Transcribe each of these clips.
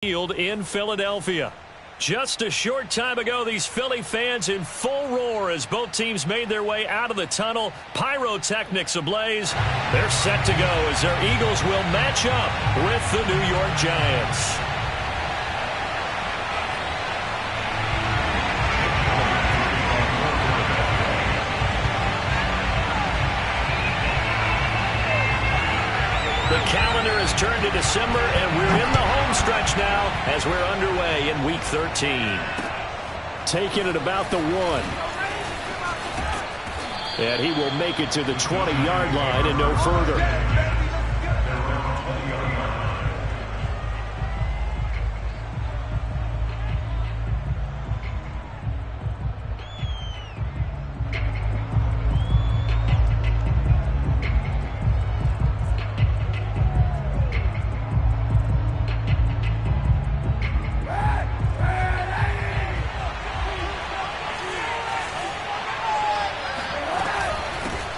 Field in Philadelphia. Just a short time ago, these Philly fans in full roar as both teams made their way out of the tunnel. Pyrotechnics ablaze. They're set to go as their Eagles will match up with the New York Giants. The calendar has turned to December, and we're in the home stretch now as we're underway in Week 13. Taking it about the 1. And he will make it to the 20-yard line and no further.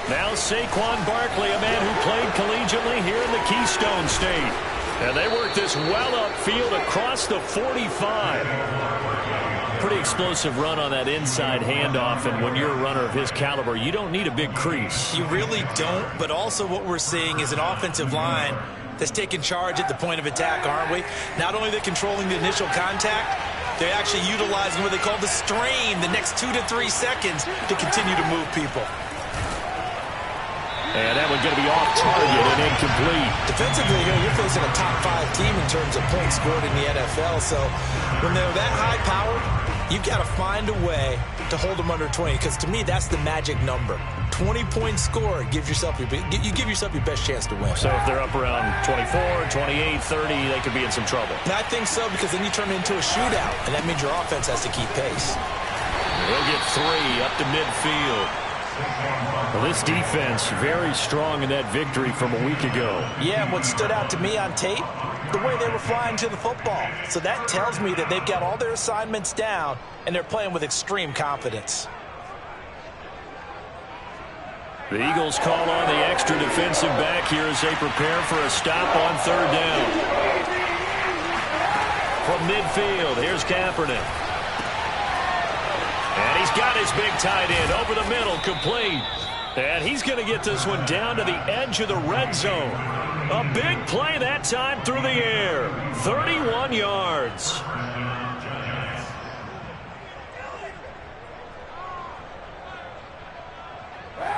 Now Saquon Barkley, a man who played collegiately here in the Keystone State. And they work this well upfield across the 45. Pretty explosive run on that inside handoff, and when you're a runner of his caliber, you don't need a big crease. You really don't, but also what we're seeing is an offensive line that's taking charge at the point of attack, aren't we? Not only are they controlling the initial contact, they're actually utilizing what they call the strain, the next 2 to 3 seconds to continue to move people. And that one's going to be off target and incomplete. Defensively here, you're facing a top 5 team in terms of points scored in the NFL. So when they're that high-powered, you've got to find a way to hold them under 20. Because to me, that's the magic number. 20-point score gives yourself you give yourself your best chance to win. So if they're up around 24, 28, 30, they could be in some trouble. And I think so, because then you turn it into a shootout, and that means your offense has to keep pace. They'll get 3 up to midfield. Well, this defense very strong in that victory from a week ago. Yeah, and what stood out to me on tape, the way they were flying to the football. So that tells me that they've got all their assignments down, and they're playing with extreme confidence. The Eagles call on the extra defensive back here as they prepare for a stop on 3rd down. From midfield, here's Kaepernick. And he's got his big tight end over the middle, complete. And he's going to get this one down to the edge of the red zone. A big play that time through the air. 31 yards.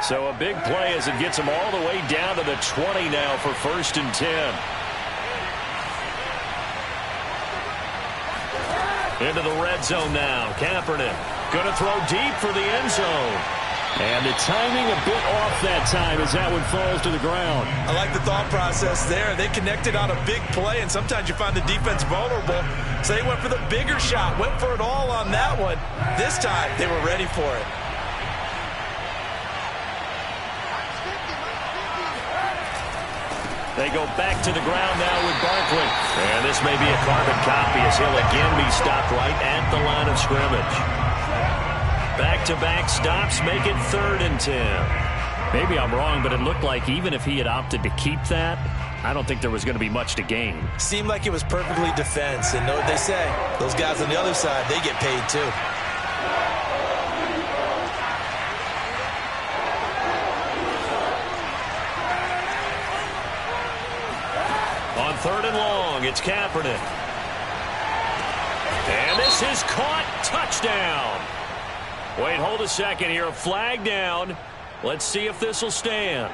So a big play as it gets him all the way down to the 20 now for 1st and 10. Into the red zone now. Kaepernick going to throw deep for the end zone. And the timing a bit off that time as that one falls to the ground. I like the thought process there. They connected on a big play, and sometimes you find the defense vulnerable. So they went for the bigger shot, went for it all on that one. This time, they were ready for it. They go back to the ground now with Barkley. And this may be a carbon copy as he'll again be stopped right at the line of scrimmage. Back-to-back stops make it 3rd and 10. Maybe I'm wrong, but it looked like even if he had opted to keep that, I don't think there was going to be much to gain. Seemed like it was perfectly defense. And know what they say, those guys on the other side, they get paid too. On 3rd and long, it's Kaepernick. And this is caught. Touchdown. Wait, hold a second here. A flag down. Let's see if this will stand.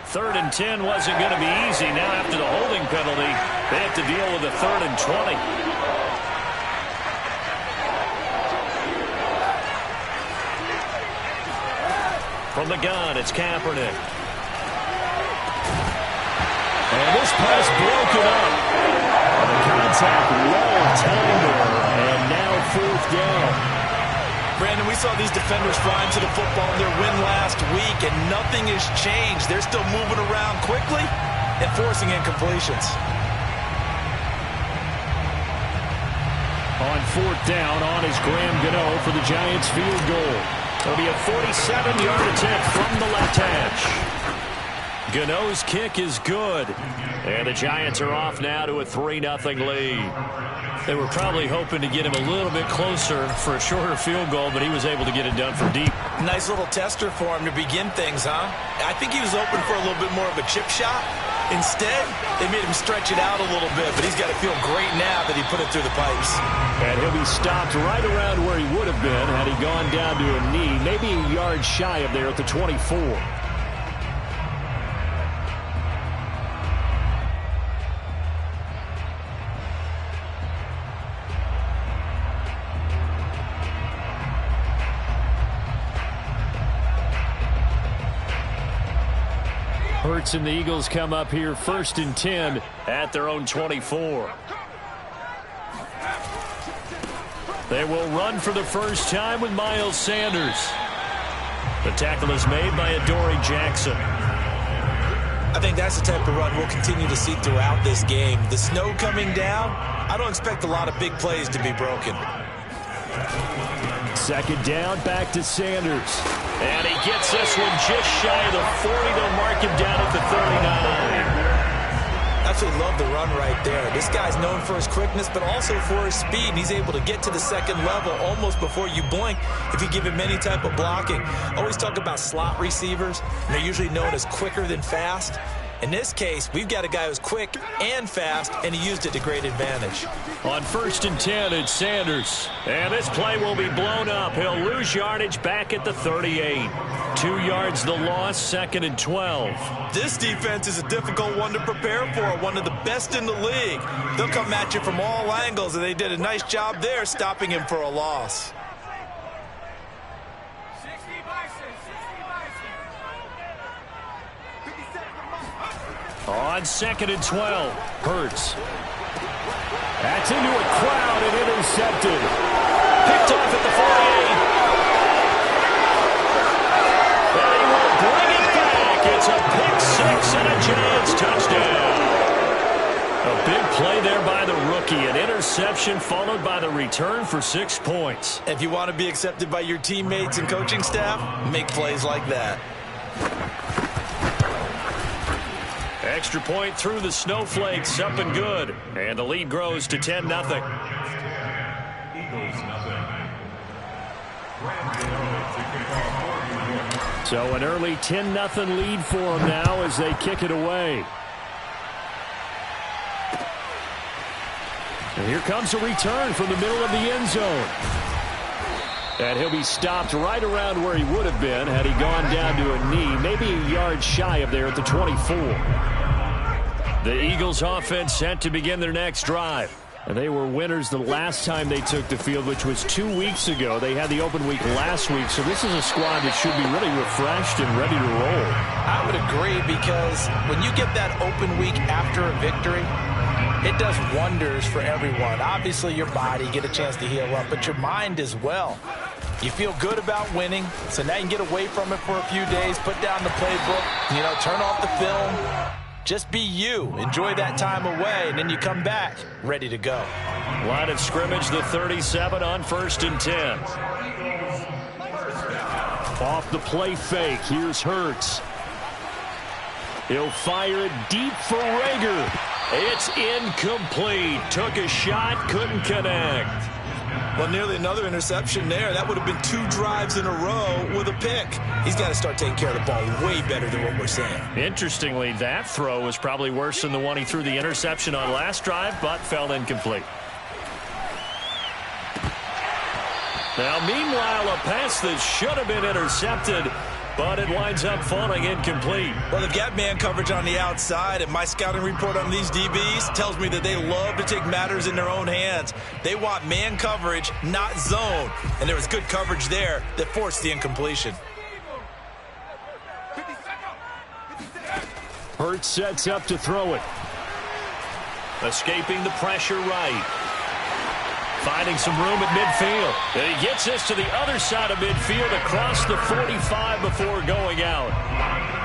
Third and 10 wasn't going to be easy. Now after the holding penalty, they have to deal with a 3rd and 20. From the gun, it's Kaepernick. And this pass broken up. And the contact well timed there. And now 4th down. Brandon, we saw these defenders flying to the football in their win last week, and nothing has changed. They're still moving around quickly and forcing incompletions. On 4th down, on is Graham Gano for the Giants field goal. It'll be a 47-yard attempt from the left hash. Gano's kick is good. And the Giants are off now to a 3-0 lead. They were probably hoping to get him a little bit closer for a shorter field goal, but he was able to get it done from deep. Nice little tester for him to begin things, huh? I think he was open for a little bit more of a chip shot. Instead, they made him stretch it out a little bit, but he's got to feel great now that he put it through the pipes. And he'll be stopped right around where he would have been had he gone down to a knee, maybe a yard shy of there at the 24. Hurts and the Eagles come up here 1st and 10 at their own 24. They will run for the first time with Miles Sanders. The tackle is made by Adoree Jackson. I think that's the type of run we'll continue to see throughout this game. The snow coming down, I don't expect a lot of big plays to be broken. 2nd down, back to Sanders. And he gets this one just shy of the 40. They'll mark him down at the 39. Absolutely love the run right there. This guy's known for his quickness, but also for his speed. He's able to get to the 2nd level almost before you blink if you give him any type of blocking. Always talk about slot receivers, and they're usually known as quicker than fast. In this case, we've got a guy who's quick and fast, and he used it to great advantage. On 1st and 10, it's Sanders. And this play will be blown up. He'll lose yardage back at the 38. 2 yards the loss, 2nd and 12. This defense is a difficult one to prepare for, one of the best in the league. They'll come at you from all angles, and they did a nice job there stopping him for a loss. On 2nd and 12, Hurts. That's into a crowd and intercepted. Picked off at the 48. And he will bring it back. It's a pick 6 and a Giants touchdown. A big play there by the rookie. An interception followed by the return for 6 points. If you want to be accepted by your teammates and coaching staff, make plays like that. Extra point through the snowflakes, up and good. And the lead grows to 10-0. So an early 10-0 lead for them now as they kick it away. And here comes a return from the middle of the end zone. And he'll be stopped right around where he would have been had he gone down to a knee, maybe a yard shy of there at the 24. The Eagles offense set to begin their next drive. And they were winners the last time they took the field, which was 2 weeks ago. They had the open week last week, so this is a squad that should be really refreshed and ready to roll. I would agree, because when you get that open week after a victory, it does wonders for everyone. Obviously, your body, get a chance to heal up, but your mind as well. You feel good about winning, so now you can get away from it for a few days, put down the playbook, turn off the film. Just be you. Enjoy that time away, and then you come back ready to go. Line of scrimmage, the 37 on 1st and 10. Off the play fake, here's Hurts. He'll fire it deep for Rager. It's incomplete. Took a shot, couldn't connect. Well, nearly another interception there. That would have been 2 drives in a row with a pick. He's got to start taking care of the ball way better than what we're saying. Interestingly, that throw was probably worse than the one he threw the interception on last drive, but fell incomplete. Now, meanwhile, a pass that should have been intercepted, but it winds up falling incomplete. Well, they've got man coverage on the outside, and my scouting report on these DBs tells me that they love to take matters in their own hands. They want man coverage, not zone. And there was good coverage there that forced the incompletion. Hurts sets up to throw it. Escaping the pressure right. Finding some room at midfield. And he gets this to the other side of midfield across the 45 before going out.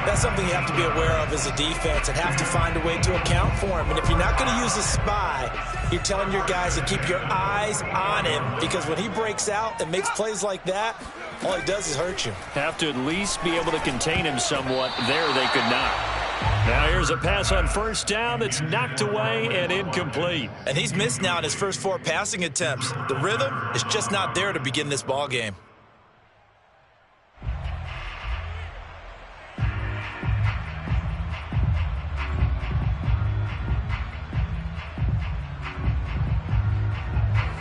That's something you have to be aware of as a defense and have to find a way to account for him. And if you're not going to use a spy, you're telling your guys to keep your eyes on him, because when he breaks out and makes plays like that, all he does is hurt you. Have to at least be able to contain him somewhat. There they could not. Now here's a pass on first down that's knocked away and incomplete. And he's missed now in his first 4 passing attempts. The rhythm is just not there to begin this ball game.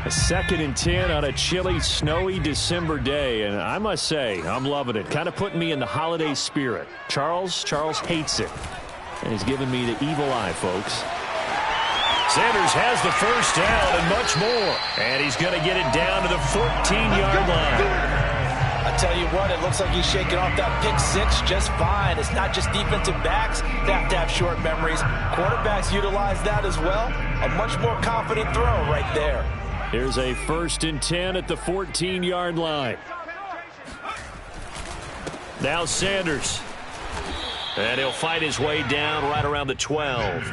A 2nd and 10 on a chilly, snowy December day, and I must say, I'm loving it. Kind of putting me in the holiday spirit. Charles hates it, and he's giving me the evil eye, folks. Sanders has the first down and much more, and he's going to get it down to the 14-yard line. I tell you what, it looks like he's shaking off that pick 6 just fine. It's not just defensive backs that have to have short memories. Quarterbacks utilize that as well. A much more confident throw right there. Here's a 1st and 10 at the 14-yard line. Now Sanders. And he'll fight his way down right around the 12.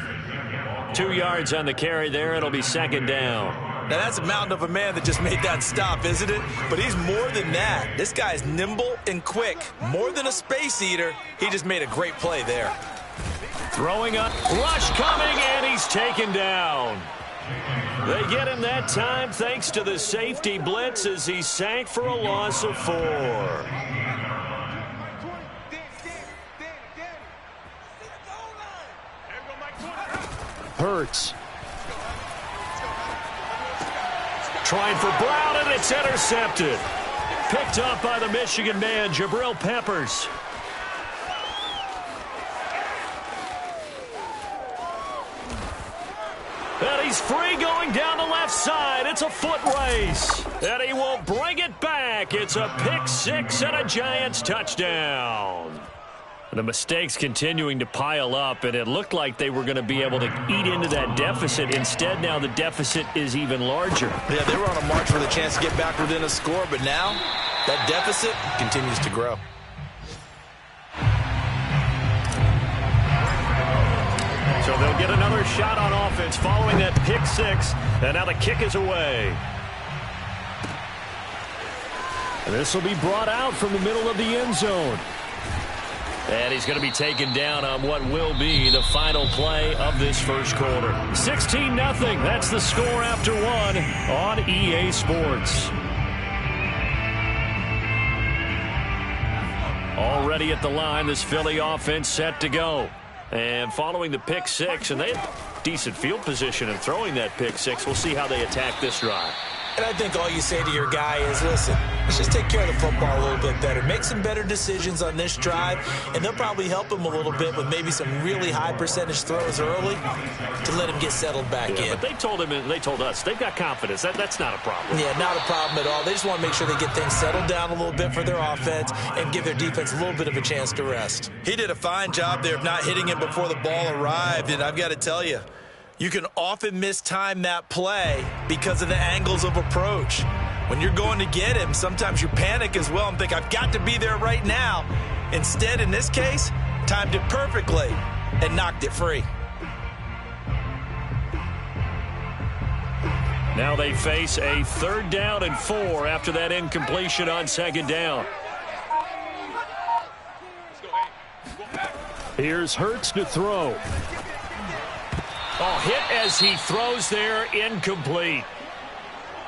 2 yards on the carry there. It'll be 2nd down. Now that's a mountain of a man that just made that stop, isn't it? But he's more than that. This guy's nimble and quick. More than a space eater. He just made a great play there. Throwing up. Rush coming, and he's taken down. They get him that time thanks to the safety blitz as he sank for a loss of 4. Hurts. Trying for Brown, and it's intercepted. Picked up by the Michigan man, Jabril Peppers. And he's free going down the left side. It's a foot race. And he will bring it back. It's a pick 6 and a Giants touchdown. The mistakes continuing to pile up, and it looked like they were going to be able to eat into that deficit. Instead, now the deficit is even larger. Yeah, they were on a march for the chance to get back within a score, but now that deficit continues to grow. So they'll get another shot on offense following that pick 6, and now the kick is away. And this will be brought out from the middle of the end zone. And he's going to be taken down on what will be the final play of this first quarter. 16-0. That's the score after 1 on EA Sports. Already at the line, this Philly offense set to go. And following the pick 6, and they had decent field position in throwing that pick 6. We'll see how they attack this drive. And I think all you say to your guy is, listen, let's just take care of the football a little bit better. Make some better decisions on this drive, and they'll probably help him a little bit with maybe some really high percentage throws early to let him get settled back in. But they told him, and they told us, they've got confidence. That's not a problem. Yeah, not a problem at all. They just want to make sure they get things settled down a little bit for their offense and give their defense a little bit of a chance to rest. He did a fine job there of not hitting him before the ball arrived, and I've got to tell you, you can often mistime that play because of the angles of approach. When you're going to get him, sometimes you panic as well and think, I've got to be there right now. Instead, in this case, timed it perfectly and knocked it free. Now they face a 3rd down and 4 after that incompletion on 2nd down. Here's Hurts to throw. Oh, hit as he throws there, incomplete.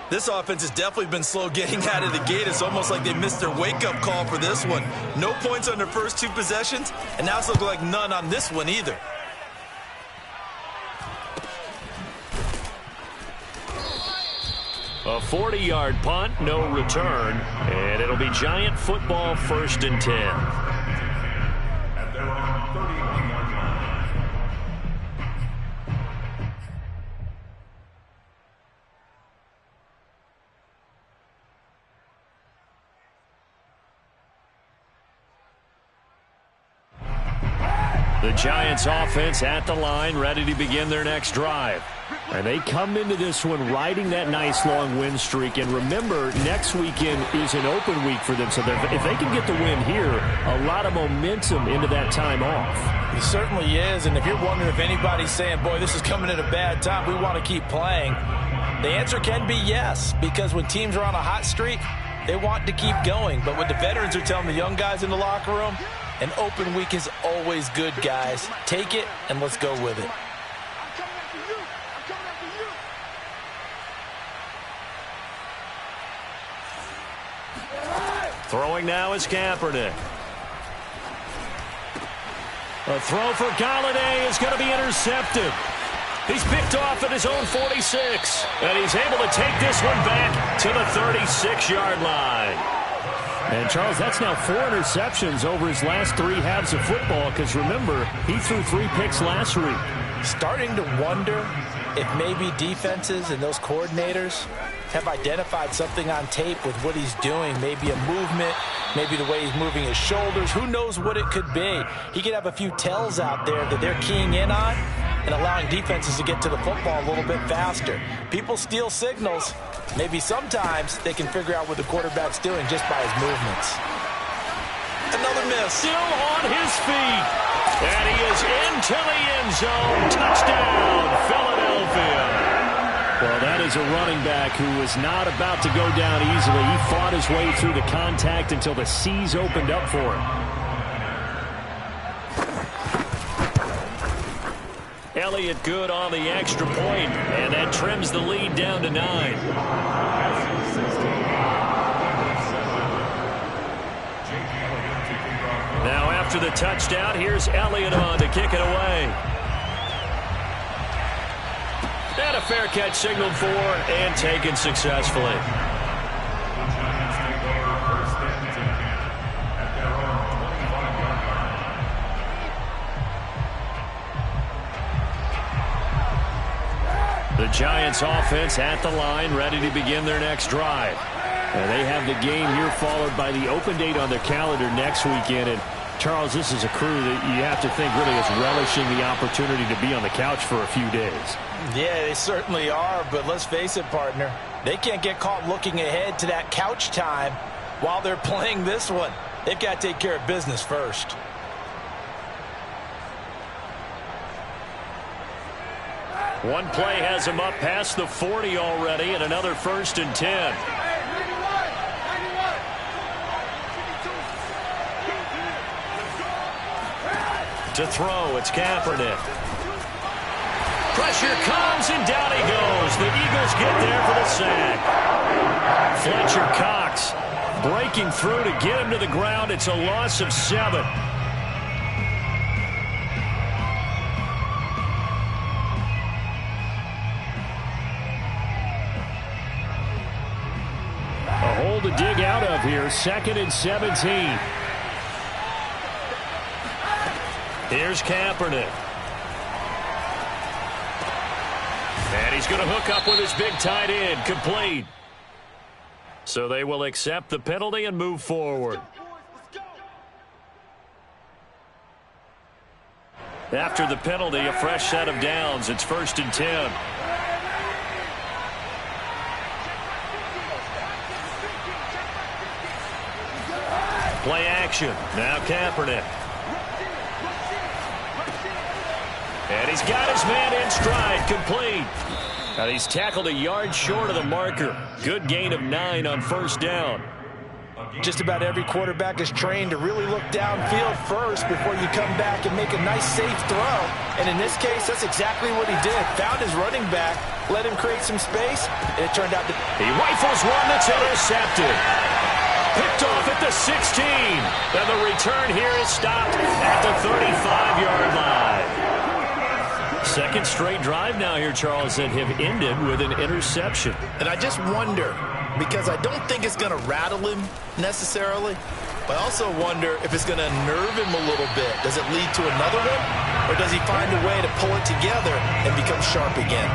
This offense has definitely been slow getting out of the gate. It's almost like they missed their wake-up call for this one. No points on their first 2 possessions, and now it's looking like none on this one either. A 40-yard punt, no return, and it'll be Giant football 1st and 10. The Giants offense at the line, ready to begin their next drive. And they come into this one riding that nice long win streak. And remember, next weekend is an open week for them. So if they can get the win here, a lot of momentum into that time off. It certainly is. And if you're wondering if anybody's saying, boy, this is coming at a bad time, we want to keep playing, the answer can be yes. Because when teams are on a hot streak, they want to keep going. But what the veterans are telling the young guys in the locker room, An open week is always good, guys. Take it, and let's go with it. Throwing now is Kaepernick. A throw for Galladay is going to be intercepted. He's picked off at his own 46. And he's able to take this one back to the 36-yard line. And, Charles, that's now 4 interceptions over his last 3 halves of football because, remember, he threw 3 picks last week. Starting to wonder if maybe defenses and those coordinators have identified something on tape with what he's doing. Maybe a movement, maybe the way he's moving his shoulders. Who knows what it could be? He could have a few tells out there that they're keying in on and allowing defenses to get to the football a little bit faster. People steal signals. Maybe sometimes they can figure out what the quarterback's doing just by his movements. Another miss. Still on his feet. And he is into the end zone. Touchdown, Philadelphia. Well, that is a running back who was not about to go down easily. He fought his way through the contact until the seas opened up for him. Elliott good on the extra point, and that trims the lead down to 9. Now after the touchdown, here's Elliott on to kick it away. And a fair catch signaled for and taken successfully. The Giants offense at the line, ready to begin their next drive. And they have the game here followed by the open date on their calendar next weekend. And Charles, this is a crew that you have to think really is relishing the opportunity to be on the couch for a few days. Yeah, they certainly are, but let's face it, partner. They can't get caught looking ahead to that couch time while they're playing this one. They've got to take care of business first. One play has him up past the 40 already, and another 1st and 10. To throw, it's Kaepernick. Pressure comes, and down he goes. The Eagles get there for the sack. Fletcher Cox breaking through to get him to the ground. It's a loss of 7. A hole to dig out of here. 2nd and 17. Here's Kaepernick. And he's going to hook up with his big tight end. Complete. So they will accept the penalty and move forward. After the penalty, a fresh set of downs. It's 1st and 10. Play action. Now Kaepernick. And he's got his man in stride. Complete. And he's tackled a yard short of the marker. Good gain of 9 on 1st down. Just about every quarterback is trained to really look downfield first before you come back and make a nice, safe throw. And in this case, that's exactly what he did. Found his running back, let him create some space, and it turned out to... He rifles one that's intercepted. Picked off at the 16. And the return here is stopped at the 35-yard line. 2nd straight drive now here, Charles, that have ended with an interception. And I just wonder, because I don't think it's going to rattle him necessarily, but I also wonder if it's going to nerve him a little bit. Does it lead to another one, or does he find a way to pull it together and become sharp again?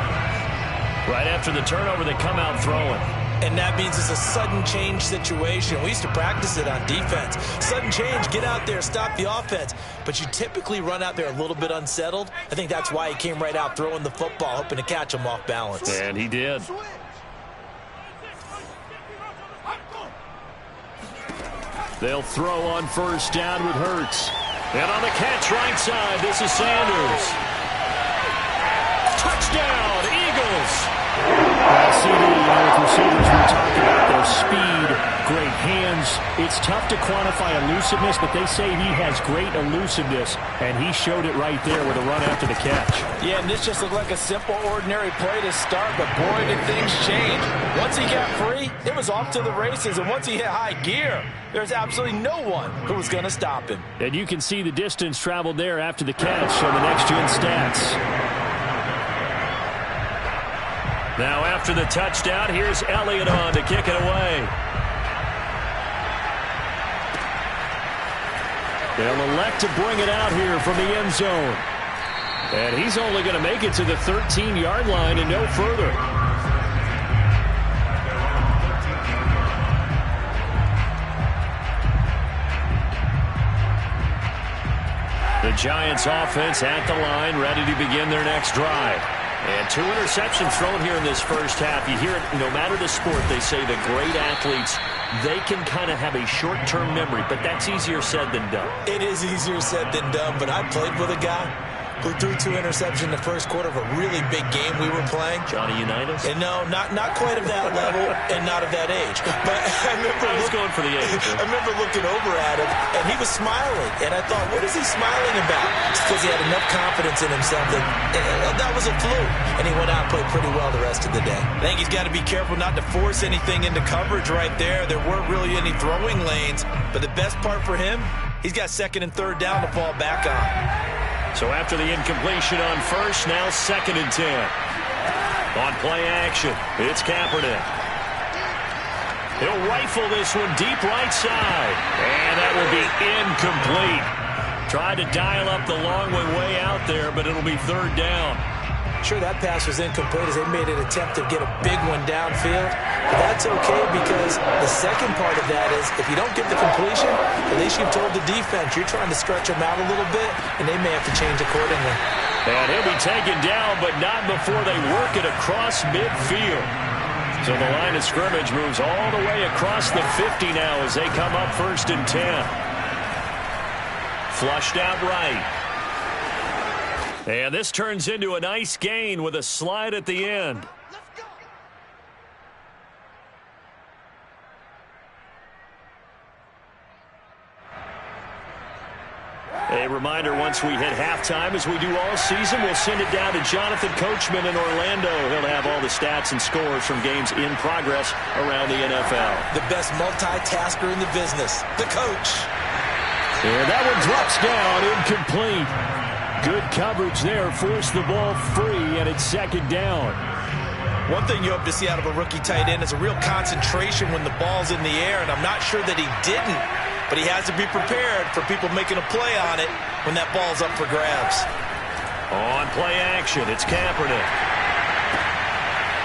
Right after the turnover, they come out throwing. And that means it's a sudden change situation. We used to practice it on defense. Sudden change, get out there, stop the offense. But you typically run out there a little bit unsettled. I think that's why he came right out throwing the football, hoping to catch him off balance. And he did. They'll throw on 1st down with Hurts. And on the catch right side, this is Sanders. Touchdown, Eagles! CD, with receivers, we talk about their speed, great hands, It's tough to quantify elusiveness, but they say he has great elusiveness, and he showed it right there with a run after the catch. Yeah, and this just looked like a simple, ordinary play to start, but boy, did things change. Once he got free, it was off to the races, and once he hit high gear, there's absolutely no one who was going to stop him. And you can see the distance traveled there after the catch on the next-gen stats. Now after the touchdown, here's Elliott on to kick it away. They'll elect to bring it out here from the end zone. And he's only going to make it to the 13-yard line and no further. The Giants offense at the line, ready to begin their next drive. And 2 interceptions thrown here in this first half. You hear it, no matter the sport, they say the great athletes, they can kind of have a short-term memory, but that's easier said than done. It is easier said than done, but I played with a guy who threw 2 interceptions in the first quarter of a really big game we were playing. Johnny Unitas? And no, not quite of that level and not of that age. But I was going for the age. I remember looking over at him, and he was smiling. And I thought, what is he smiling about? It's because he had enough confidence in himself that was a fluke. And he went out and played pretty well the rest of the day. I think he's got to be careful not to force anything into coverage right there. There weren't really any throwing lanes. But the best part for him, he's got 2nd and 3rd down to fall back on. So after the incompletion on first, now 2nd and 10. On play action, it's Kaepernick. He'll rifle this one deep right side. And that will be incomplete. Tried to dial up the long way out there, but it'll be 3rd down. Sure, that pass was incomplete as they made an attempt to get a big one downfield. But that's okay because the second part of that is if you don't get the completion, at least you've told the defense you're trying to stretch them out a little bit, and they may have to change accordingly. And he'll be taken down, but not before they work it across midfield. So the line of scrimmage moves all the way across the 50 now as they come up 1st and 10. Flushed out right. And this turns into a nice gain with a slide at the end. A reminder, once we hit halftime, as we do all season, we'll send it down to Jonathan Coachman in Orlando. He'll have all the stats and scores from games in progress around the NFL. The best multitasker in the business, the coach. And that one drops down, incomplete. Good coverage there, forced the ball free, and it's 2nd down. One thing you hope to see out of a rookie tight end is a real concentration when the ball's in the air, and I'm not sure that he didn't, but he has to be prepared for people making a play on it when that ball's up for grabs. On play action, it's Kaepernick.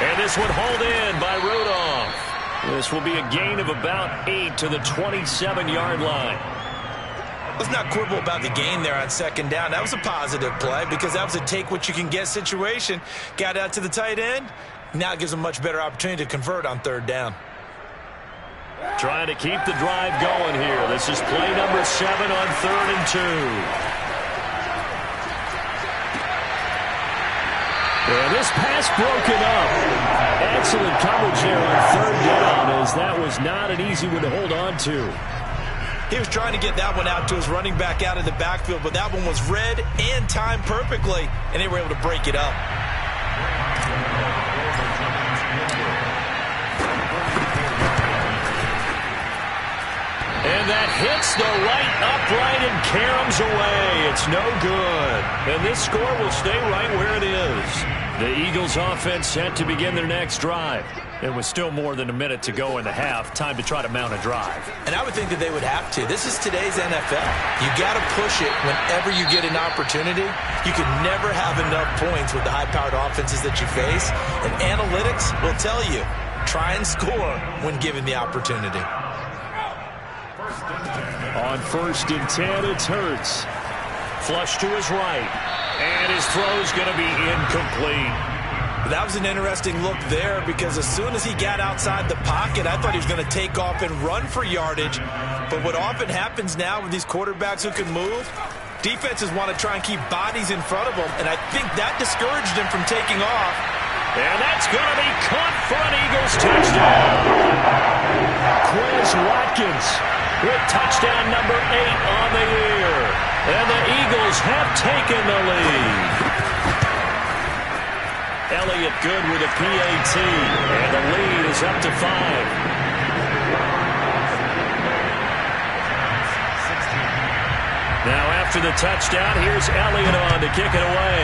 And this one hauled in by Rudolph. This will be a gain of about 8 to the 27-yard line. Let's not quibble about the gain there on 2nd down. That was a positive play because that was a take-what-you-can-get situation. Got out to the tight end. Now it gives them a much better opportunity to convert on 3rd down. Trying to keep the drive going here. This is play number 7 on 3rd and 2. And this pass broken up. Excellent coverage there on 3rd down, as that was not an easy one to hold on to. He was trying to get that one out to his running back out of the backfield, but that one was read and timed perfectly, and they were able to break it up. And that hits the right upright and caroms away. It's no good. And this score will stay right where it is. The Eagles offense set to begin their next drive. It was still more than a minute to go in the half. Time to try to mount a drive. And I would think that they would have to. This is today's NFL. You got to push it whenever you get an opportunity. You can never have enough points with the high-powered offenses that you face. And analytics will tell you, try and score when given the opportunity. On 1st and 10, it's Hurts. Flush to his right. And his throw's going to be incomplete. That was an interesting look there because as soon as he got outside the pocket, I thought he was going to take off and run for yardage. But what often happens now with these quarterbacks who can move, defenses want to try and keep bodies in front of them, and I think that discouraged him from taking off. And that's going to be caught for an Eagles touchdown. Quez Watkins With touchdown number 8 on the year. And the Eagles have taken the lead. Elliott good with a PAT. And the lead is up to 5. Now after the touchdown, here's Elliott on to kick it away.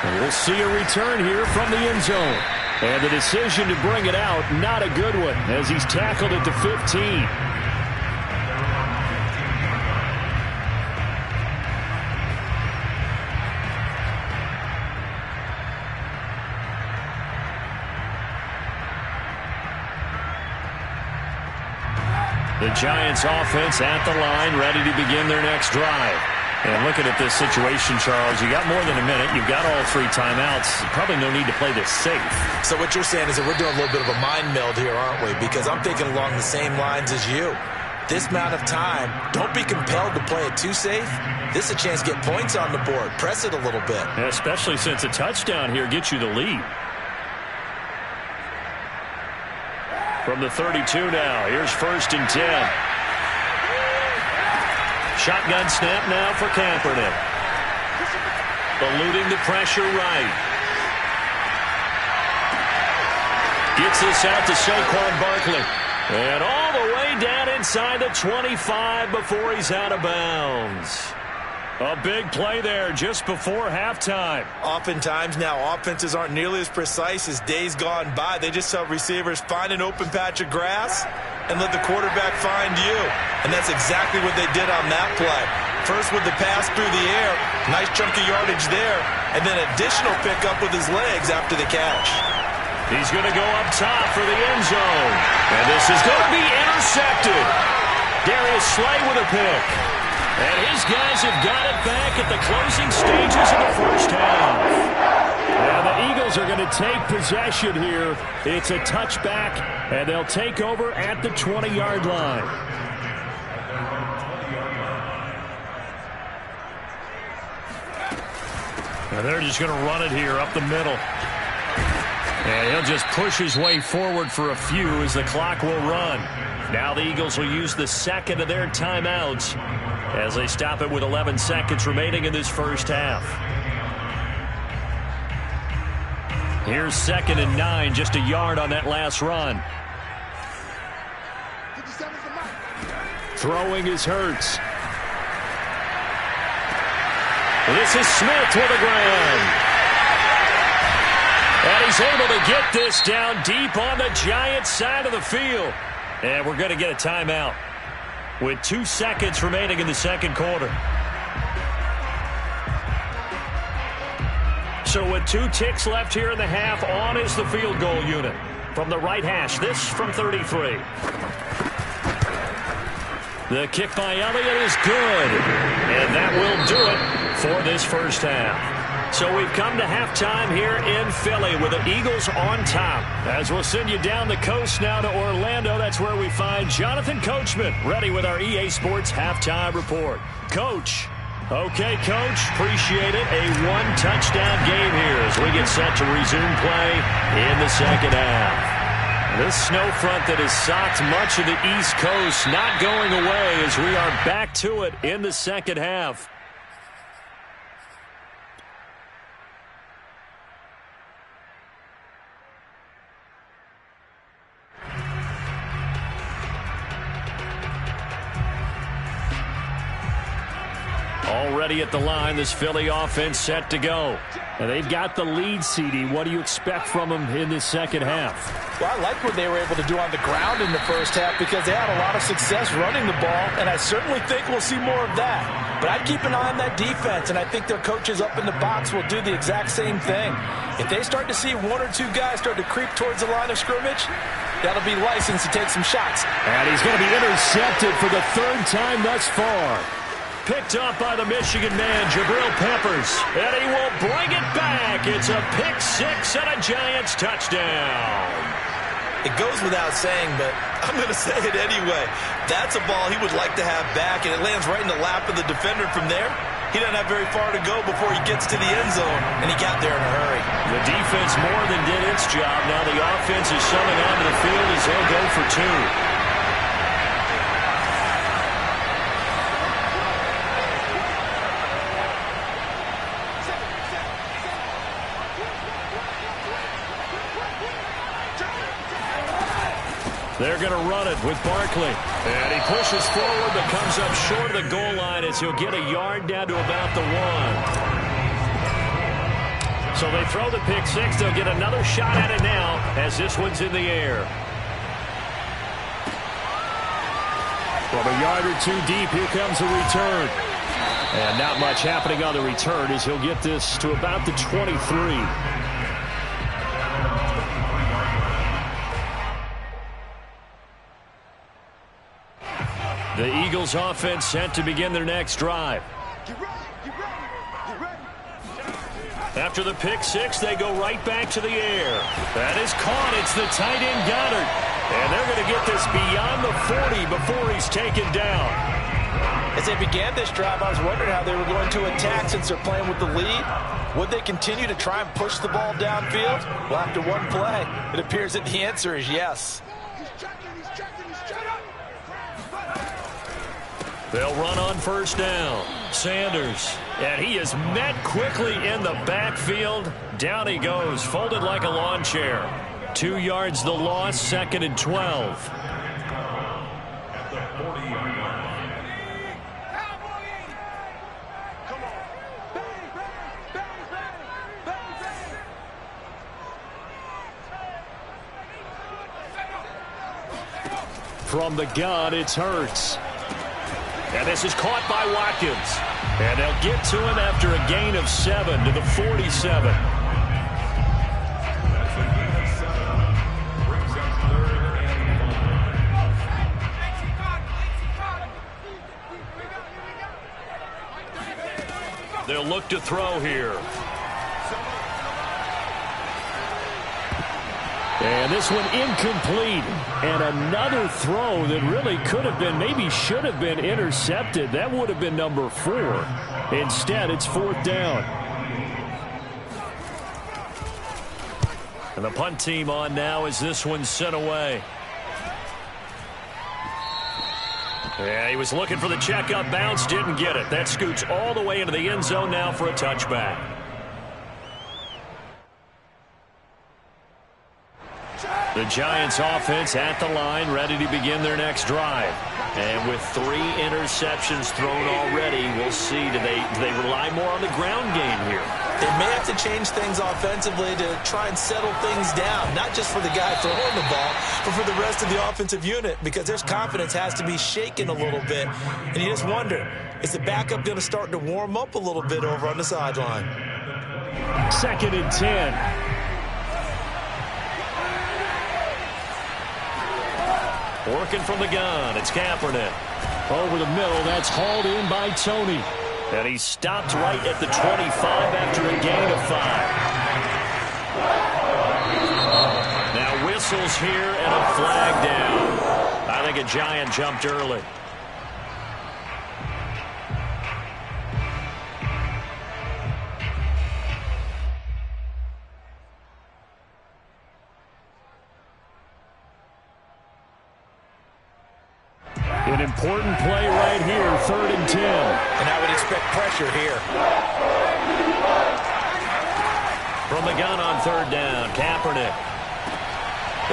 And we'll see a return here from the end zone. And the decision to bring it out, not a good one, as he's tackled at the 15. The Giants offense at the line, ready to begin their next drive. And looking at this situation, Charles, you got more than a minute. You've got all 3 timeouts. Probably no need to play this safe. So what you're saying is that we're doing a little bit of a mind meld here, aren't we? Because I'm thinking along the same lines as you. This amount of time, don't be compelled to play it too safe. This is a chance to get points on the board. Press it a little bit. Yeah, especially since a touchdown here gets you the lead. From the 32 now, here's 1st and 10. Shotgun snap now for Kaepernick. Eluding the pressure right. Gets this out to Saquon Barkley. And all the way down inside the 25 before he's out of bounds. A big play there just before halftime. Oftentimes now, offenses aren't nearly as precise as days gone by. They just help receivers find an open patch of grass and let the quarterback find you. And that's exactly what they did on that play. First with the pass through the air, nice chunk of yardage there, and then additional pickup with his legs after the catch. He's going to go up top for the end zone. And this is going to be intercepted. Darius Slay with a pick. And his guys have got it back at the closing stages of the first half. And the Eagles are going to take possession here. It's a touchback, and they'll take over at the 20-yard line. And they're just going to run it here up the middle. And he'll just push his way forward for a few as the clock will run. Now the Eagles will use the second of their timeouts as they stop it with 11 seconds remaining in this first half. Here's 2nd and 9, just a yard on that last run. Throwing is Hurts. This is Smith with a ground. And he's able to get this down deep on the Giants side of the field. And we're going to get a timeout with 2 seconds remaining in the second quarter. So with 2 ticks left here in the half, on is the field goal unit. From the right hash, this from 33. The kick by Elliott is good. And that will do it for this first half. So we've come to halftime here in Philly with the Eagles on top. As we'll send you down the coast now to Orlando, that's where we find Jonathan Coachman ready with our EA Sports halftime report. Coach. Okay, Coach. Appreciate it. A 1-touchdown game here as we get set to resume play in the second half. This snow front that has socked much of the East Coast not going away as we are back to it in the second half. Already at the line, this Philly offense set to go. And they've got the lead, CD. What do you expect from them in this second half? Well, I like what they were able to do on the ground in the first half because they had a lot of success running the ball, and I certainly think we'll see more of that. But I'd keep an eye on that defense, and I think their coaches up in the box will do the exact same thing. If they start to see 1 or 2 guys start to creep towards the line of scrimmage, that'll be licensed to take some shots. And he's going to be intercepted for the 3rd time thus far. Picked up by the Michigan man, Jabril Peppers. And he will bring it back. It's a pick 6 and a Giants touchdown. It goes without saying, but I'm going to say it anyway. That's a ball he would like to have back, and it lands right in the lap of the defender from there. He doesn't have very far to go before he gets to the end zone, and he got there in a hurry. The defense more than did its job. Now the offense is coming onto the field as they'll go for 2. They're going to run it with Barkley. And he pushes forward but comes up short of the goal line as he'll get a yard down to about the 1. So they throw the pick six. They'll get another shot at it now as this one's in the air. From a yard or 2 deep, here comes the return. And not much happening on the return as he'll get this to about the 23. The Eagles offense set to begin their next drive. After the pick six, they go right back to the air. That is caught. It's the tight end Goddard. And they're going to get this beyond the 40 before he's taken down. As they began this drive, I was wondering how they were going to attack since they're playing with the lead. Would they continue to try and push the ball downfield? Well, after one play, it appears that the answer is yes. They'll run on first down. Sanders. And he is met quickly in the backfield. Down he goes, folded like a lawn chair. 2 yards the loss, 2nd and 12. From the gun, it's Hurts. And this is caught by Watkins. And they'll get to him after a gain of 7 to the 47. They'll look to throw here. And this one incomplete. And another throw that really could have been, maybe should have been intercepted. That would have been number 4. Instead, it's 4th down. And the punt team on now as this one's sent away. Yeah, he was looking for the checkup bounce, didn't get it. That scoots all the way into the end zone now for a touchback. The Giants offense at the line, ready to begin their next drive. And with 3 interceptions thrown already, we'll see, do they rely more on the ground game here? They may have to change things offensively to try and settle things down, not just for the guy throwing the ball, but for the rest of the offensive unit, because their confidence has to be shaken a little bit. And you just wonder, is the backup going to start to warm up a little bit over on the sideline? 2nd and 10. Working from the gun, it's Kaepernick. Over the middle, that's hauled in by Tony. And he stopped right at the 25 after a gain of 5. Now whistles here and a flag down. I think a Giant jumped early. An important play right here, 3rd and 10. And I would expect pressure here. From the gun on 3rd down, Kaepernick.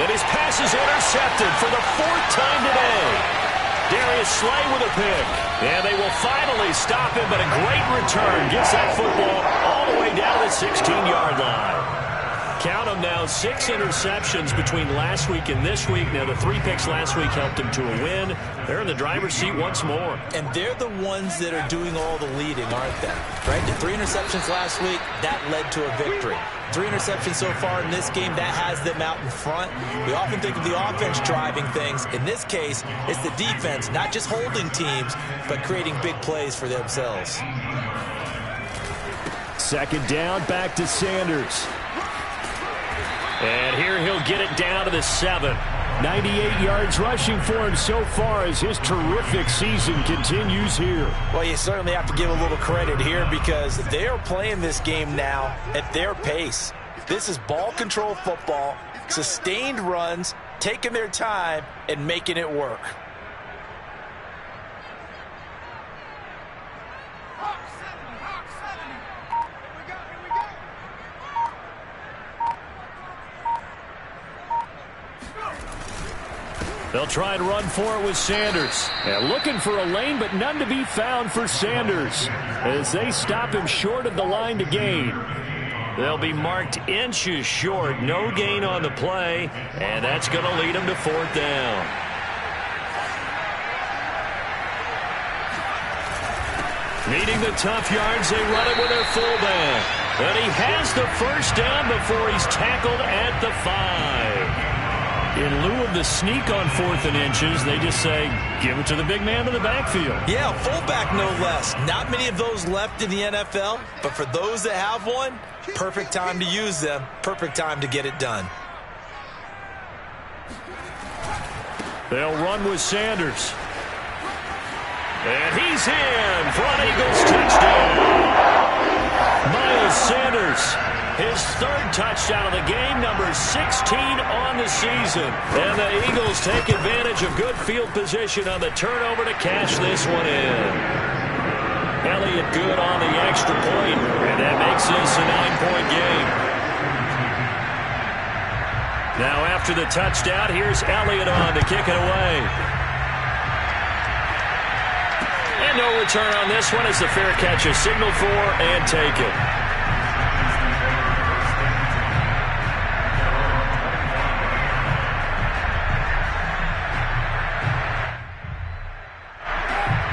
And his pass is intercepted for the 4th time today. Darius Slay with a pick. And they will finally stop him, but a great return gets that football all the way down to the 16-yard line. Count them now, 6 interceptions between last week and this week. Now, the 3 picks last week helped them to a win. They're in the driver's seat once more. And they're the ones that are doing all the leading, aren't they? Right? The 3 interceptions last week, that led to a victory. 3 interceptions so far in this game, that has them out in front. We often think of the offense driving things. In this case, it's the defense, not just holding teams, but creating big plays for themselves. 2nd down, back to Sanders. And here he'll get it down to the 7. 98 yards rushing for him so far as his terrific season continues here. Well, you certainly have to give a little credit here because they're playing this game now at their pace. This is ball control football, sustained runs, taking their time, and making it work. They'll try and run for it with Sanders. And looking for a lane, but none to be found for Sanders as they stop him short of the line to gain. They'll be marked inches short. No gain on the play, and that's going to lead them to 4th down. Needing the tough yards, they run it with their fullback. And he has the first down before he's tackled at the 5. In lieu of the sneak on 4th and inches, they just say, give it to the big man in the backfield. Yeah, fullback no less. Not many of those left in the NFL, but for those that have one, perfect time to use them, perfect time to get it done. They'll run with Sanders. And he's in for an Eagles touchdown. Miles Sanders, his 3rd touchdown of the game, number 16 on the season. And the Eagles take advantage of good field position on the turnover to cash this one in. Elliott good on the extra point, and that makes this a 9-point game. Now after the touchdown, here's Elliott on to kick it away. And no return on this one as the fair catch is signaled for and taken.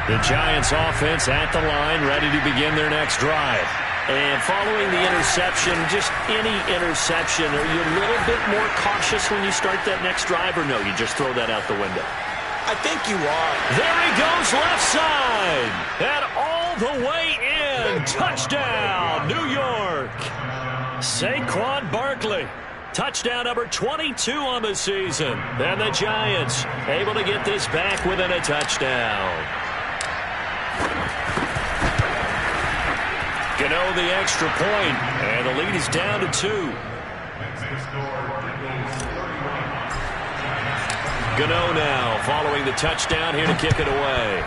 The Giants offense at the line, ready to begin their next drive. And following the interception, just any interception, are you a little bit more cautious when you start that next drive, or no, you just throw that out the window? I think you are. There he goes, left side. And all the way in. Touchdown, New York. Saquon Barkley. Touchdown number 22 on the season. And the Giants able to get this back within a touchdown. Gano the extra point, and the lead is down to 2. Gano now following the touchdown here to kick it away.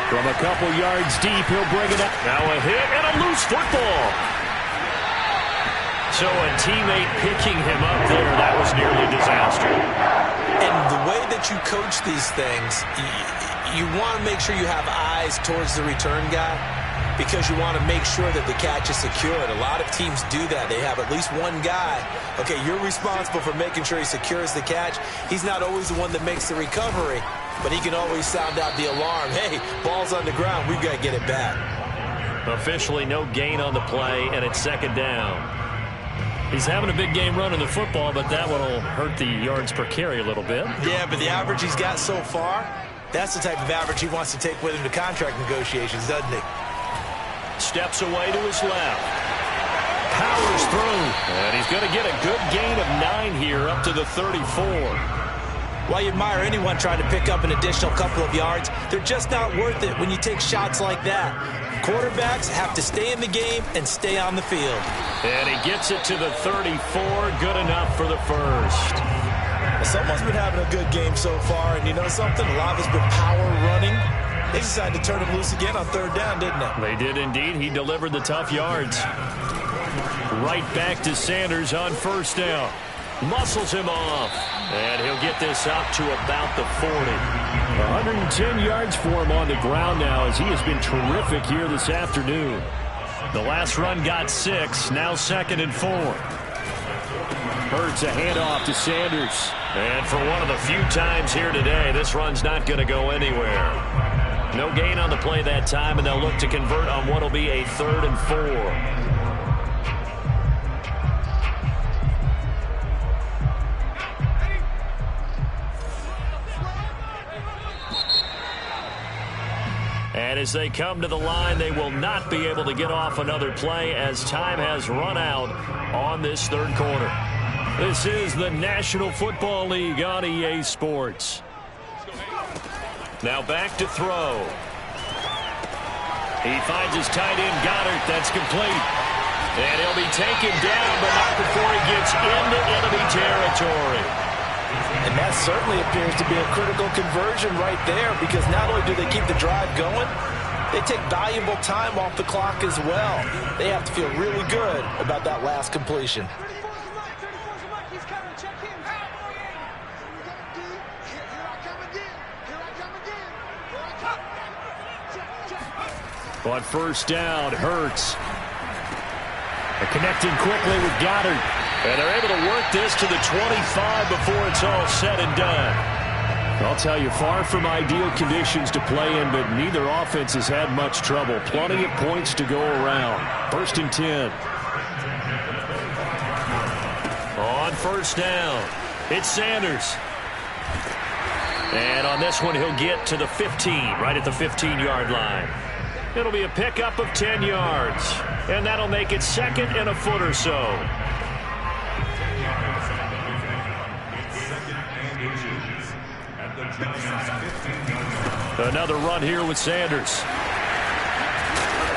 From a couple yards deep, he'll bring it up. Now a hit and a loose football. So a teammate picking him up there, that was nearly a disaster. And the way that you coach these things, you want to make sure you have eyes towards the return guy because you want to make sure that the catch is secured. A lot of teams do that. They have at least one guy. Okay, you're responsible for making sure he secures the catch. He's not always the one that makes the recovery, but he can always sound out the alarm. Hey, ball's on the ground. We've got to get it back. Officially no gain on the play, and it's 2nd down. He's having a big game running the football, but that one will hurt the yards per carry a little bit. Yeah, but the average he's got so far, that's the type of average he wants to take with him to contract negotiations, doesn't he? Steps away to his left. Powers through. And he's going to get a good gain of 9 here up to the 34. While you admire anyone trying to pick up an additional couple of yards, they're just not worth it when you take shots like that. Quarterbacks have to stay in the game and stay on the field. And he gets it to the 34. Good enough for the first. Someone's been having a good game so far, and you know something? A lot of it's been power running. They decided to turn him loose again on 3rd down, didn't they? They did indeed. He delivered the tough yards. Right back to Sanders on 1st down. Muscles him off. And he'll get this up to about the 40. 110 yards for him on the ground now as he has been terrific here this afternoon. The last run got 6. Now 2nd and 4. Hurts a handoff to Sanders. And for one of the few times here today, this run's not going to go anywhere. No gain on the play that time, and they'll look to convert on what will be a 3rd and 4. And as they come to the line, they will not be able to get off another play as time has run out on this third quarter. This is the National Football League on EA Sports. Now back to throw. He finds his tight end, Goddard. That's complete. And he'll be taken down, but not before he gets into enemy territory. And that certainly appears to be a critical conversion right there, because not only do they keep the drive going, they take valuable time off the clock as well. They have to feel really good about that last completion. On first down, Hurts. Connecting quickly with Goddard. And they're able to work this to the 25 before it's all said and done. I'll tell you, far from ideal conditions to play in, but neither offense has had much trouble. Plenty of points to go around. 1st and 10. On first down, it's Sanders. And on this one, he'll get to the 15, right at the 15-yard line. It'll be a pickup of 10 yards, and that'll make it 2nd and a foot or so. Another run here with Sanders.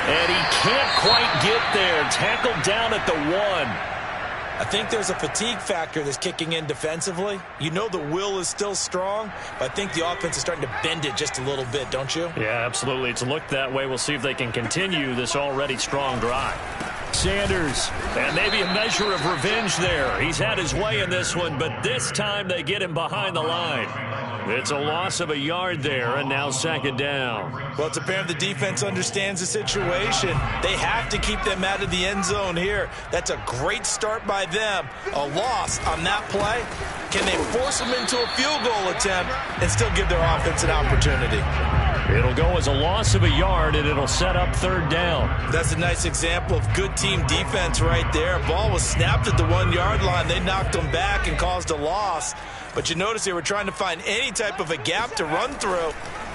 And he can't quite get there. Tackled down at the 1. I think there's a fatigue factor that's kicking in defensively. You know the will is still strong, but I think the offense is starting to bend it just a little bit, don't you? Yeah, absolutely. It's looked that way. We'll see if they can continue this already strong drive. Sanders. And maybe a measure of revenge there. He's had his way in this one, but this time they get him behind the line. It's a loss of a yard there, and now 2nd down. Well, it's apparent the defense understands the situation. They have to keep them out of the end zone here. That's a great start by them. A loss on that play. Can they force them into a field goal attempt and still give their offense an opportunity? It'll go as a loss of a yard, and it'll set up 3rd down. That's a nice example of good team defense right there. Ball was snapped at the 1-yard line. They knocked them back and caused a loss. But you notice they were trying to find any type of a gap to run through.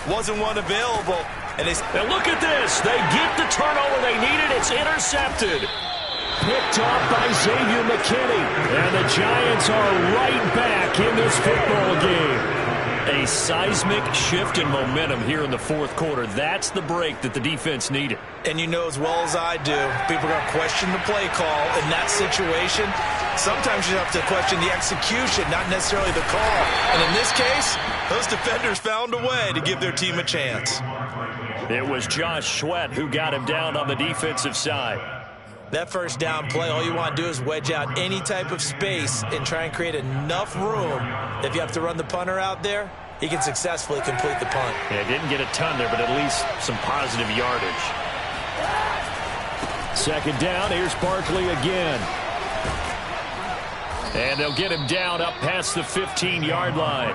Wasn't one available. And look at this. They get the turnover they needed. It's intercepted. Picked off by Xavier McKinney. And the Giants are right back in this football game. A seismic shift in momentum here in the 4th quarter. That's the break that the defense needed. And you know as well as I do, people are going to question the play call in that situation. Sometimes you have to question the execution, not necessarily the call. And in this case, those defenders found a way to give their team a chance. It was Josh Sweat who got him down on the defensive side. That first down play, all you want to do is wedge out any type of space and try and create enough room. If you have to run the punter out there, he can successfully complete the punt. Yeah, didn't get a ton there, but at least some positive yardage. 2nd down, here's Barkley again. And they'll get him down up past the 15-yard line.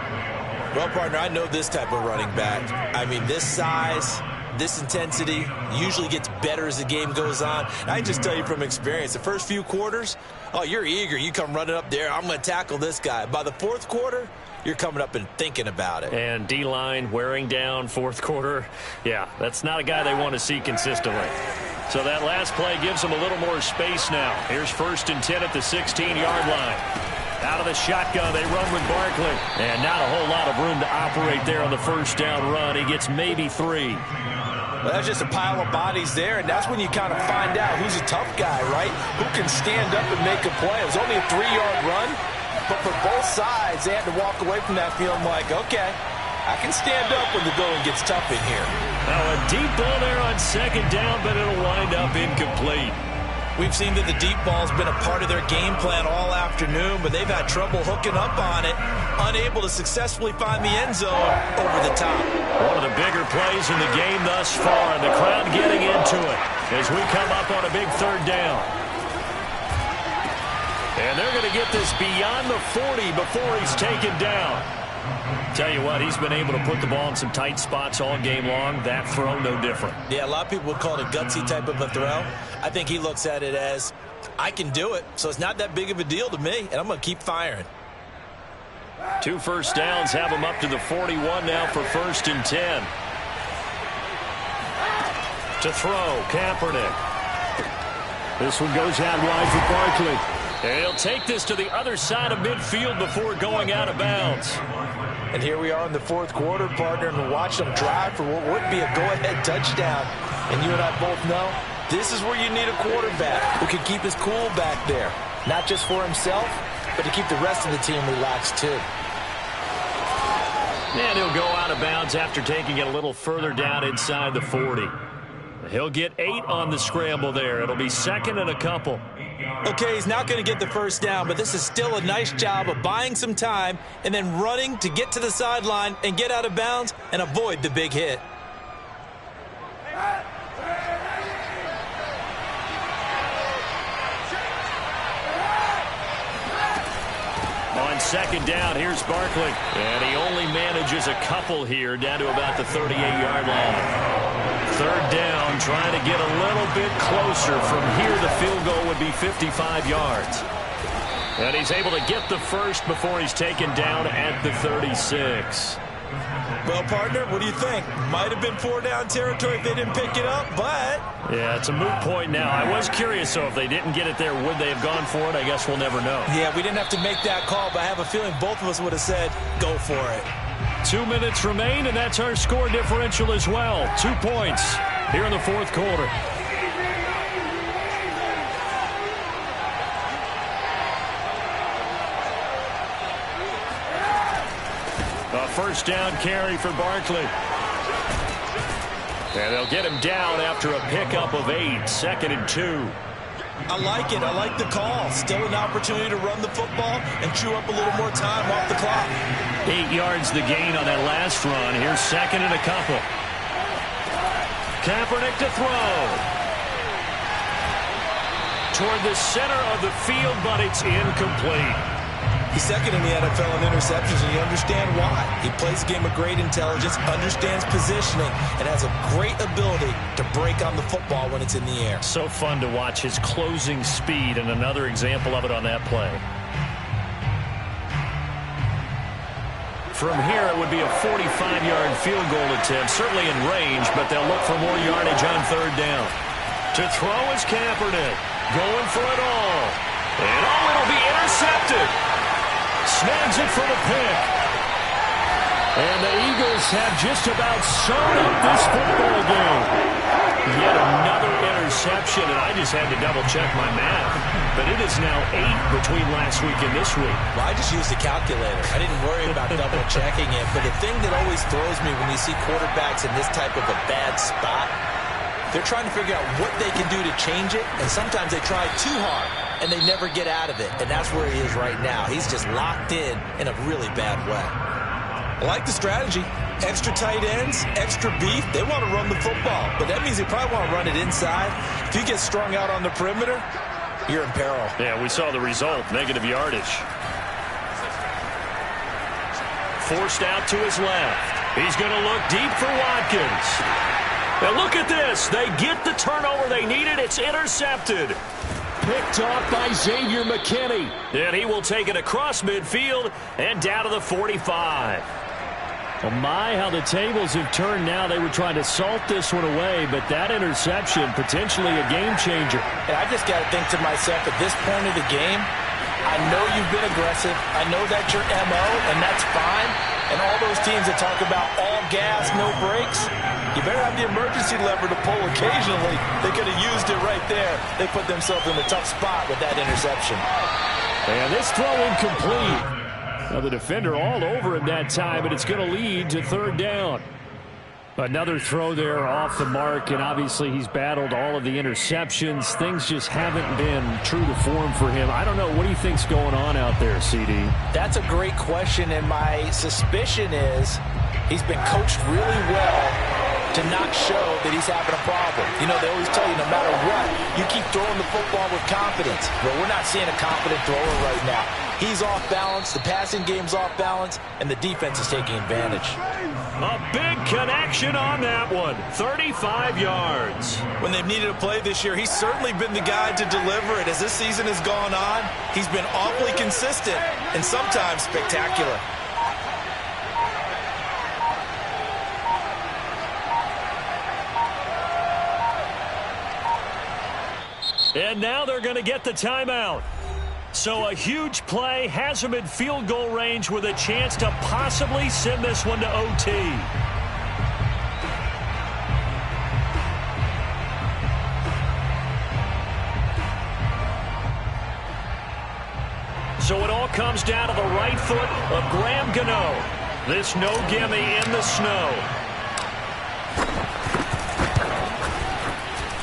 Well, partner, I know this type of running back. I mean, this size, this intensity usually gets better as the game goes on. I can just tell you from experience, the first few quarters, oh, you're eager. You come running up there. I'm going to tackle this guy. By the 4th quarter, you're coming up and thinking about it. And D-line wearing down 4th quarter. Yeah, that's not a guy they want to see consistently. So that last play gives them a little more space now. Here's 1st and 10 at the 16-yard line. Out of the shotgun, they run with Barkley. And not a whole lot of room to operate there on the 1st down run. He gets maybe 3. Well, that's just a pile of bodies there, and that's when you kind of find out who's a tough guy, right? Who can stand up and make a play. It was only a 3-yard run, but for both sides, they had to walk away from that feeling like, okay, I can stand up when the going gets tough in here. Now a deep ball there on 2nd down, but it'll wind up incomplete. We've seen that the deep ball's been a part of their game plan all afternoon, but they've had trouble hooking up on it, unable to successfully find the end zone over the top. One of the bigger plays in the game thus far, and the crowd getting into it as we come up on a big 3rd down. And they're going to get this beyond the 40 before he's taken down. Tell you what, he's been able to put the ball in some tight spots all game long. That throw, no different. Yeah, a lot of people would call it a gutsy type of a throw. I think he looks at it as, I can do it, so it's not that big of a deal to me, and I'm going to keep firing. 2 first downs have him up to the 41 now for 1st and 10. To throw, Kaepernick. This one goes out wide for Barkley. And he'll take this to the other side of midfield before going out of bounds. And here we are in the fourth quarter, partner, and watch them drive for what would be a go-ahead touchdown. And you and I both know this is where you need a quarterback who can keep his cool back there. Not just for himself, but to keep the rest of the team relaxed too. And he'll go out of bounds after taking it a little further down inside the 40. He'll get 8 on the scramble there. It'll be second and a couple. Okay, he's not going to get the first down, but this is still a nice job of buying some time and then running to get to the sideline and get out of bounds and avoid the big hit. On second down, here's Barkley. And he only manages a couple here down to about the 38-yard line. Third down, trying to get a little bit closer. From here, the field goal would be 55 yards. And he's able to get the first before he's taken down at the 36. Well, partner, what do you think? Might have been 4-down territory if they didn't pick it up, but... Yeah, it's a moot point now. I was curious, so if they didn't get it there, would they have gone for it? I guess we'll never know. Yeah, we didn't have to make that call, but I have a feeling both of us would have said, go for it. 2 minutes remain, and that's our score differential as well. 2 points here in the fourth quarter. A first down carry for Barkley. And they'll get him down after a pickup of 8, second and 2. I like it. I like the call. Still an opportunity to run the football and chew up a little more time off the clock. 8 yards the gain on that last run. Here's second and a couple. Kaepernick to throw. Toward the center of the field, but it's incomplete. He's second in the NFL in interceptions, and you understand why. He plays a game of great intelligence, understands positioning, and has a great ability to break on the football when it's in the air. So fun to watch his closing speed, and another example of it on that play. From here, it would be a 45-yard field goal attempt, certainly in range, but they'll look for more yardage on third down. To throw is Kaepernick, going for it all. And it'll be intercepted. Snags it for the pick. And the Eagles have just about sewn up this football game. Yet another interception, and I just had to double-check my math. But it is now 8 between last week and this week. Well, I just used a calculator. I didn't worry about double-checking it. But the thing that always throws me when you see quarterbacks in this type of a bad spot, they're trying to figure out what they can do to change it, and sometimes they try too hard, and they never get out of it. And that's where he is right now. He's just locked in a really bad way. I like the strategy. Extra tight ends, extra beef. They want to run the football, but that means they probably want to run it inside. If you get strung out on the perimeter, you're in peril. Yeah, we saw the result, negative yardage. Forced out to his left. He's going to look deep for Watkins. Now look at this. They get the turnover they needed. It's intercepted. Picked off by Xavier McKinney. And he will take it across midfield and down to the 45. Well, my, how the tables have turned now. They were trying to salt this one away, but that interception, potentially a game changer. And I just got to think to myself, at this point of the game, I know you've been aggressive. I know that's your MO, and that's fine. And all those teams that talk about all gas, no brakes, you better have the emergency lever to pull occasionally. They could have used it right there. They put themselves in a tough spot with that interception. And this throw incomplete. Now the defender all over him that time, and it's going to lead to third down. Another throw there off the mark, and obviously he's battled all of the interceptions. Things just haven't been true to form for him. I don't know. What do you think's going on out there, CD? That's a great question, and my suspicion is he's been coached really well to not show that he's having a problem. You know, they always tell you no matter what, you keep throwing the football with confidence. Well, we're not seeing a confident thrower right now. He's off balance, the passing game's off balance, and the defense is taking advantage. A big connection on that one. 35 yards. When they've needed a play this year, he's certainly been the guy to deliver it. As this season has gone on, he's been awfully consistent and sometimes spectacular. And now they're going to get the timeout. So a huge play has them in field goal range with a chance to possibly send this one to OT. So it all comes down to the right foot of Graham Gano. This no gimme in the snow.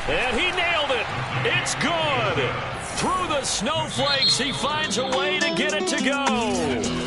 And he nailed it. It's good. Through the snowflakes, he finds a way to get it to go.